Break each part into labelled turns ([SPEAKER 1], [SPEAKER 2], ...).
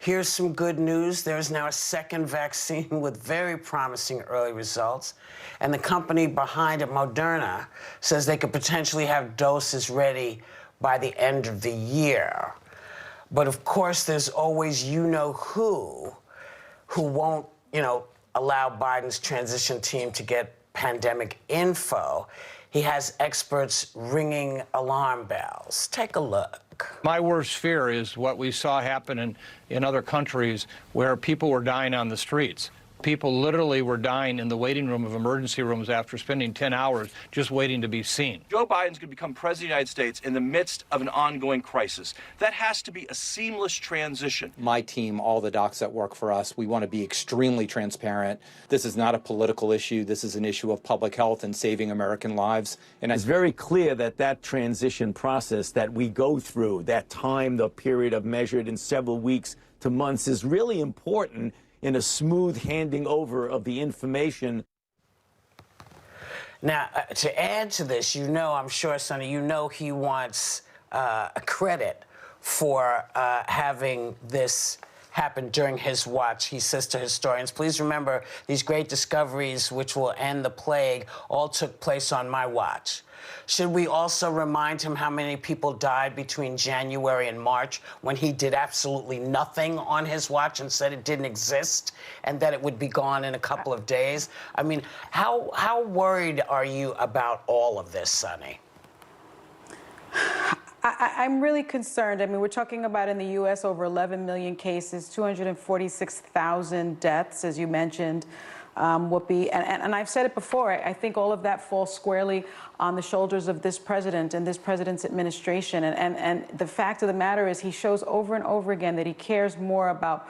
[SPEAKER 1] Here's some good news. There's now a second vaccine with very promising early results. And the company behind it, Moderna, says they could potentially have doses ready by the end of the year. But of course, there's always you-know-who won't, allow Biden's transition team to get pandemic info. He has experts ringing alarm bells. Take a look.
[SPEAKER 2] My worst fear is what we saw happen in other countries where people were dying on the streets. People literally were dying in the waiting room of emergency rooms after spending 10 hours just waiting to be seen.
[SPEAKER 3] Joe Biden's going to become president of the United States in the midst of an ongoing crisis. That has to be a seamless transition.
[SPEAKER 4] My team, all the docs that work for us, we want to be extremely transparent. This is not a political issue. This is an issue of public health and saving American lives.
[SPEAKER 5] And it's very clear that that transition process that we go through, that time, the period of measured in several weeks to months, is really important in a smooth handing over of the information.
[SPEAKER 1] Now, to add to this, I'm sure, Sonny, he wants credit for having this happen during his watch. He says to historians, please remember these great discoveries which will end the plague all took place on my watch. Should we also remind him how many people died between January and March when he did absolutely nothing on his watch and said it didn't exist and that it would be gone in a couple of days? I mean, how worried are you about all of this, Sonny?
[SPEAKER 6] I'm really concerned. I mean, we're talking about in the U.S. over 11 million cases, 246,000 deaths, as you mentioned. Whoopi, and I've said it before, I think all of that falls squarely on the shoulders of this president and this president's administration. And the fact of the matter is he shows over and over again that he cares more about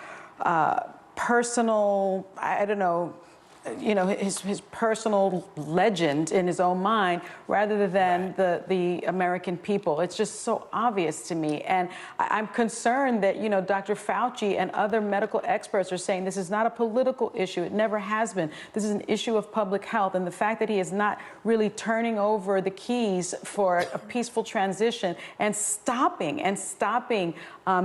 [SPEAKER 6] personal, his personal legend in his own mind rather than the American people. It's just so obvious to me. And I'm concerned that, Dr. Fauci and other medical experts are saying this is not a political issue. It never has been. This is an issue of public health. And the fact that he is not really turning over the keys for a peaceful transition and stopping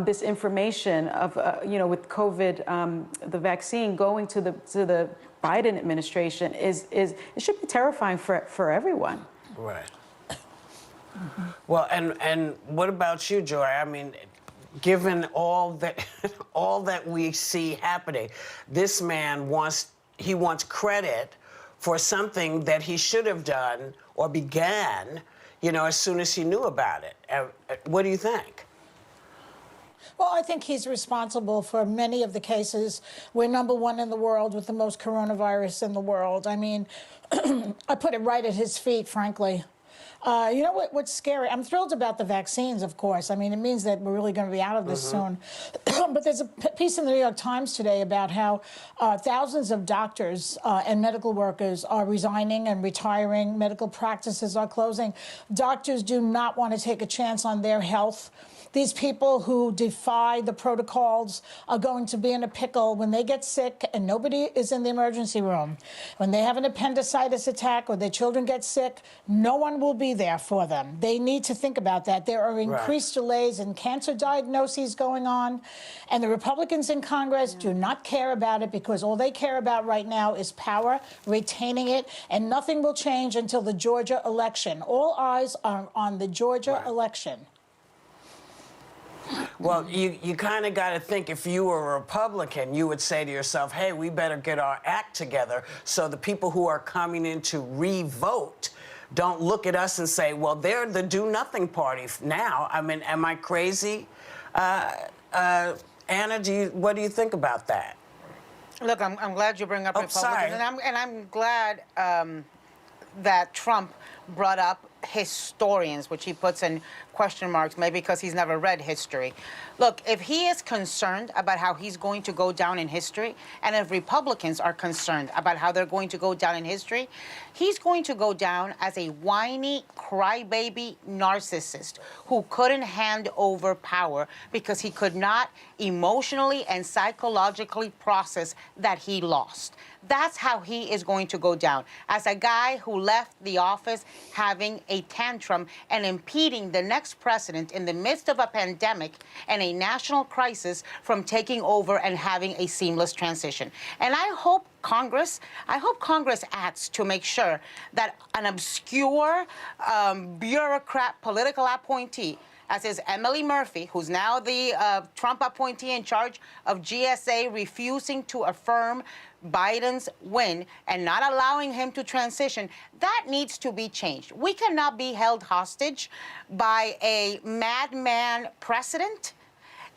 [SPEAKER 6] this information of, with COVID, the vaccine going to the Biden administration it should be terrifying for everyone.
[SPEAKER 1] Right. Well, and what about you, Joy? I mean, given all that we see happening, this man wants credit for something that he should have done or began, as soon as he knew about it. What do you think?
[SPEAKER 7] Well, I think he's responsible for many of the cases. We're #1 in the world with the most coronavirus in the world. I mean, I put it right at his feet, frankly. What's scary? I'm thrilled about the vaccines, of course. I mean, it means that we're really going to be out of this soon. But there's a piece in the New York Times today about how thousands of doctors and medical workers are resigning and retiring. Medical practices are closing. Doctors do not want to take a chance on their health. These people who defy the protocols are going to be in a pickle when they get sick and nobody is in the emergency room. When they have an appendicitis attack or their children get sick, no one will be there for them. They need to think about that. There are increased delays in cancer diagnoses going on, and the Republicans in Congress do not care about it because all they care about right now is power, retaining it, and nothing will change until the Georgia election. All eyes are on the Georgia election.
[SPEAKER 1] Well, you kind of got to think if you were a Republican, you would say to yourself, hey, we better get our act together so the people who are coming in to re-vote don't look at us and say, well, they're the do-nothing party now. I mean, am I crazy? Anna, what do you think about that?
[SPEAKER 8] Look, I'm glad you bring up Republicans. And I'm glad that Trump brought up historians, which he puts in question marks, maybe because he's never read history. Look, if he is concerned about how he's going to go down in history, and if Republicans are concerned about how they're going to go down in history, he's going to go down as a whiny, crybaby narcissist who couldn't hand over power because he could not emotionally and psychologically process that he lost. That's how he is going to go down, as a guy who left the office having a tantrum and impeding the next next president in the midst of a pandemic and a national crisis from taking over and having a seamless transition. And I hope Congress acts to make sure that an obscure bureaucrat, political appointee, as is Emily Murphy, who's now the Trump appointee in charge of GSA, refusing to affirm Biden's win and not allowing him to transition, that needs to be changed. We cannot be held hostage by a madman president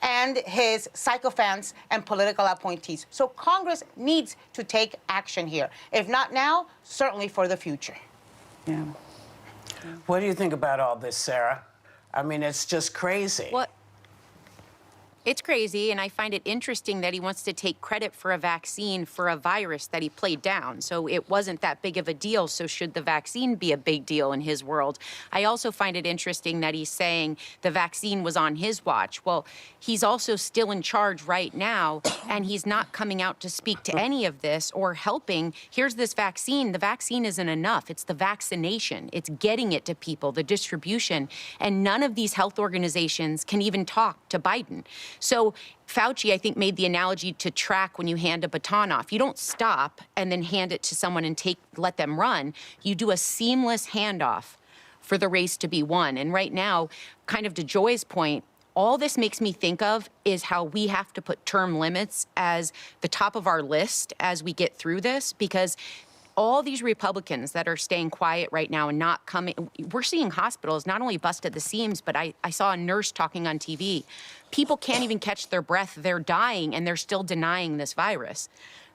[SPEAKER 8] and his sycophants and political appointees. So Congress needs to take action here. If not now, certainly for the future.
[SPEAKER 6] Yeah.
[SPEAKER 1] What do you think about all this, Sarah? I mean, it's just crazy.
[SPEAKER 9] Well, it's crazy, and I find it interesting that he wants to take credit for a vaccine for a virus that he played down. So it wasn't that big of a deal, so should the vaccine be a big deal in his world? I also find it interesting that he's saying the vaccine was on his watch. Well, he's also still in charge right now, and he's not coming out to speak to any of this or helping. Here's this vaccine. The vaccine isn't enough. It's the vaccination. It's getting it to people, the distribution, and none of these health organizations can even talk to Biden. So Fauci, I think, made the analogy to track when you hand a baton off. You don't stop and then hand it to someone and let them run. You do a seamless handoff for the race to be won. And right now, kind of to Joy's point, all this makes me think of is how we have to put term limits as the top of our list as we get through this, because all these Republicans that are staying quiet right now and not coming, we're seeing hospitals not only bust at the seams, but I saw a nurse talking on TV. People can't even catch their breath. They're dying, and they're still denying this virus.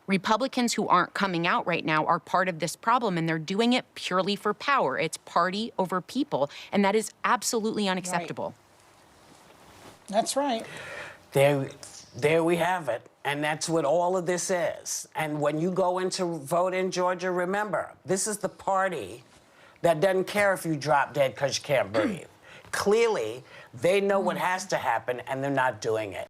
[SPEAKER 9] Republicans who aren't coming out right now are part of this problem, and they're doing it purely for power. It's party over people, and that is absolutely unacceptable.
[SPEAKER 7] Right. That's right.
[SPEAKER 1] There we have it. And that's what all of this is. And when you go in to vote in Georgia, remember, this is the party that doesn't care if you drop dead because you can't breathe. Clearly, they know what has to happen, and they're not doing it.